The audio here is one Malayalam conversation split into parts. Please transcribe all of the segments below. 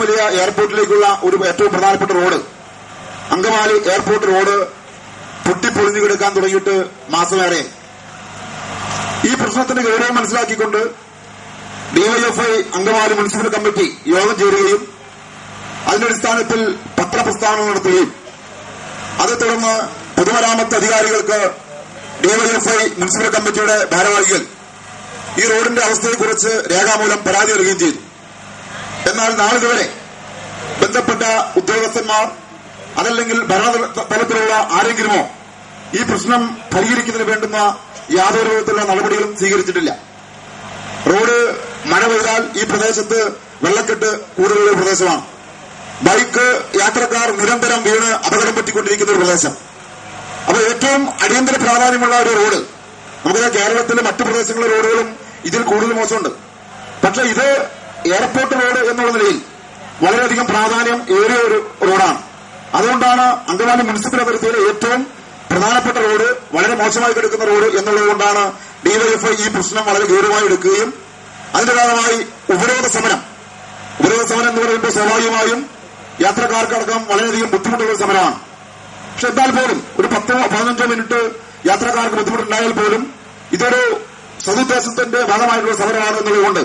വലിയ എയർപോർട്ടിലേക്കുള്ള ഒരു ഏറ്റവും പ്രധാനപ്പെട്ട റോഡ് അങ്കമാലി എയർപോർട്ട് റോഡ് പൊട്ടിപ്പൊളിഞ്ഞു കിടക്കാൻ തുടങ്ങിയിട്ട് മാസമേറെ. ഈ പ്രശ്നത്തിന്റെ ഗൗരവം മനസ്സിലാക്കിക്കൊണ്ട് ഡിവൈഎഫ്ഐ അങ്കമാലി മുനിസിപ്പൽ കമ്മിറ്റി യോഗം ചേരുകയും അതിന്റെ അടിസ്ഥാനത്തിൽ പത്രപ്രസ്താവന നടത്തുകയും അതേ തുടർന്ന് പൊതുമരാമത്ത് അധികാരികൾക്ക് ഡിവൈഎഫ്ഐ മുനിസിപ്പൽ കമ്മിറ്റിയുടെ ഭാരവാഹികൾ ഈ റോഡിന്റെ അവസ്ഥയെക്കുറിച്ച് രേഖാമൂലം പരാതി നൽകുകയും ചെയ്തു. എന്നാൽ നാളിതുവരെ ബന്ധപ്പെട്ട ഉദ്യോഗസ്ഥന്മാർ അതല്ലെങ്കിൽ ഭരണതലത്തിലുള്ള ആരെങ്കിലുമോ ഈ പ്രശ്നം പരിഹരിക്കുന്നതിന് വേണ്ടുന്ന യാതൊരു വിധത്തിലുള്ള നടപടികളും സ്വീകരിച്ചിട്ടില്ല. റോഡ് മഴ പെയ്താൽ ഈ പ്രദേശത്ത് വെള്ളക്കെട്ട് കൂടുതലുള്ള പ്രദേശമാണ്. ബൈക്ക് യാത്രക്കാർ നിരന്തരം വീണ് അപകടം പറ്റിക്കൊണ്ടിരിക്കുന്ന ഒരു പ്രദേശം. അപ്പോൾ ഏറ്റവും അടിയന്തര പ്രാധാന്യമുള്ള ഒരു റോഡ്, നമുക്കറിയാം കേരളത്തിലെ മറ്റു പ്രദേശങ്ങളിലെ റോഡുകളും ഇതിൽ കൂടുതൽ മോശമുണ്ട്. പക്ഷെ ഇത് എയർപോർട്ട് റോഡ് എന്നുള്ള നിലയിൽ വളരെയധികം പ്രാധാന്യം ഏറിയ ഒരു റോഡാണ്. അതുകൊണ്ടാണ് അങ്കമാലി മുനിസിപ്പൽ അതിർത്തിയിലെ ഏറ്റവും പ്രധാനപ്പെട്ട റോഡ് വളരെ മോശമായി കിടക്കുന്ന റോഡ് എന്നുള്ളതുകൊണ്ടാണ് ഡിവൈഎഫ്ഐ ഈ പ്രശ്നം വളരെ ഗൗരവമായി എടുക്കുകയും അതിന്റെ ഭാഗമായി ഉപരോധ സമരം എന്ന് പറയുമ്പോൾ സ്വാഭാവികമായും യാത്രക്കാർക്കടക്കം വളരെയധികം ബുദ്ധിമുട്ടുള്ള സമരമാണ്. പക്ഷെ എന്നാൽ പോലും ഒരു 10-15 മിനിറ്റ് യാത്രക്കാർക്ക് ബുദ്ധിമുട്ടുണ്ടായാൽ പോലും ഇതൊരു സതുദ്ദേശത്തിന്റെ ഭാഗമായിട്ടുള്ള സമരമാണ് എന്നുള്ളതുകൊണ്ട്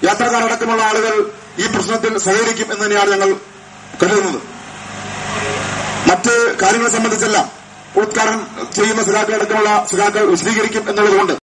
യാത്രക്കാരടക്കമുള്ള ആളുകൾ ഈ പ്രശ്നത്തിൽ സഹകരിക്കും എന്ന് തന്നെയാണ് ഞങ്ങൾ കരുതുന്നത്. മറ്റ് കാര്യങ്ങളെ സംബന്ധിച്ചെല്ലാം ഉദ്ഘാടനം ചെയ്യുന്ന സഖാക്കളടക്കമുള്ള സഖാക്കൾ വിശദീകരിക്കും എന്നുള്ളതുകൊണ്ട്